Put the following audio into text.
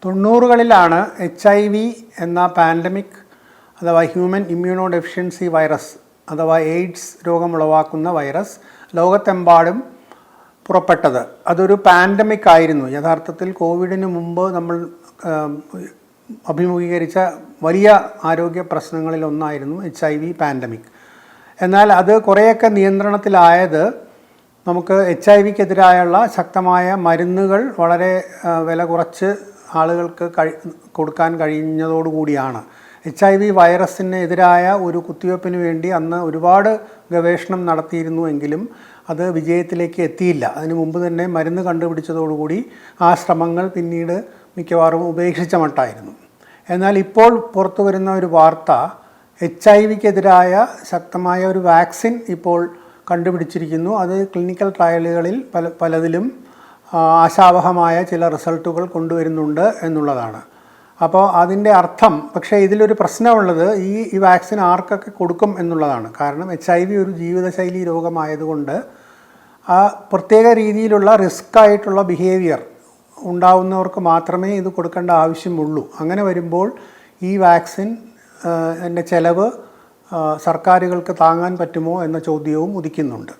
തൊണ്ണൂറുകളിലാണ് HIV എന്ന pandemic അഥവാ human immuno deficiency virus അഥവാ എയ്ഡ്സ് രോഗമുളവാക്കുന്ന വൈറസ് ലോകത്തെമ്പാടും പുറപ്പെട്ടത്. അതൊരു പാൻഡമിക് ആയിരുന്നു. യഥാർത്ഥത്തിൽ കോവിഡിന് മുമ്പ് നമ്മൾ അഭിമുഖീകരിച്ച വലിയ ആരോഗ്യ പ്രശ്നങ്ങളിലൊന്നായിരുന്നു HIV പാൻഡമിക്. എന്നാൽ അത് കുറേയൊക്കെ നിയന്ത്രണത്തിലായത് നമുക്ക് HIV-ക്കെതിരായുള്ള ശക്തമായ മരുന്നുകൾ വളരെ വില കുറച്ച് ആളുകൾക്ക് കൊടുക്കാൻ കഴിഞ്ഞതോടുകൂടിയാണ്. HIV വൈറസിനെതിരായ ഒരു കുത്തിവയ്പ്പിന് വേണ്ടി അന്ന് ഒരുപാട് ഗവേഷണം നടത്തിയിരുന്നുവെങ്കിലും അത് വിജയത്തിലേക്ക് എത്തിയില്ല. അതിനു മുമ്പ് തന്നെ മരുന്ന് കണ്ടുപിടിച്ചതോടുകൂടി ആ ശ്രമങ്ങൾ പിന്നീട് മിക്കവാറും ഉപേക്ഷിച്ച മട്ടായിരുന്നു. എന്നാൽ ഇപ്പോൾ പുറത്തു വരുന്ന ഒരു വാർത്ത, HIV-ക്കെതിരായ ശക്തമായ ഒരു വാക്സിൻ ഇപ്പോൾ കണ്ടുപിടിച്ചിരിക്കുന്നു. അത് ക്ലിനിക്കൽ ട്രയലുകളിൽ പലതിലും ആശാവഹമായ ചില റിസൾട്ടുകൾ കൊണ്ടുവരുന്നുണ്ട് എന്നുള്ളതാണ്. അപ്പോൾ അതിൻ്റെ അർത്ഥം, പക്ഷേ ഇതിലൊരു പ്രശ്നമുള്ളത് ഈ വാക്സിൻ ആർക്കൊക്കെ കൊടുക്കും എന്നുള്ളതാണ്. കാരണം HIV ഒരു ജീവിതശൈലി രോഗമായതുകൊണ്ട് ആ പ്രത്യേക രീതിയിലുള്ള റിസ്ക് ആയിട്ടുള്ള ബിഹേവിയർ ഉണ്ടാവുന്നവർക്ക് മാത്രമേ ഇത് കൊടുക്കേണ്ട ആവശ്യമുള്ളൂ. അങ്ങനെ വരുമ്പോൾ ഈ വാക്സിൻ എൻ്റെ ചെലവ് സർക്കാരുകൾക്ക് താങ്ങാൻ പറ്റുമോ എന്ന ചോദ്യവും ഉദിക്കുന്നുണ്ട്.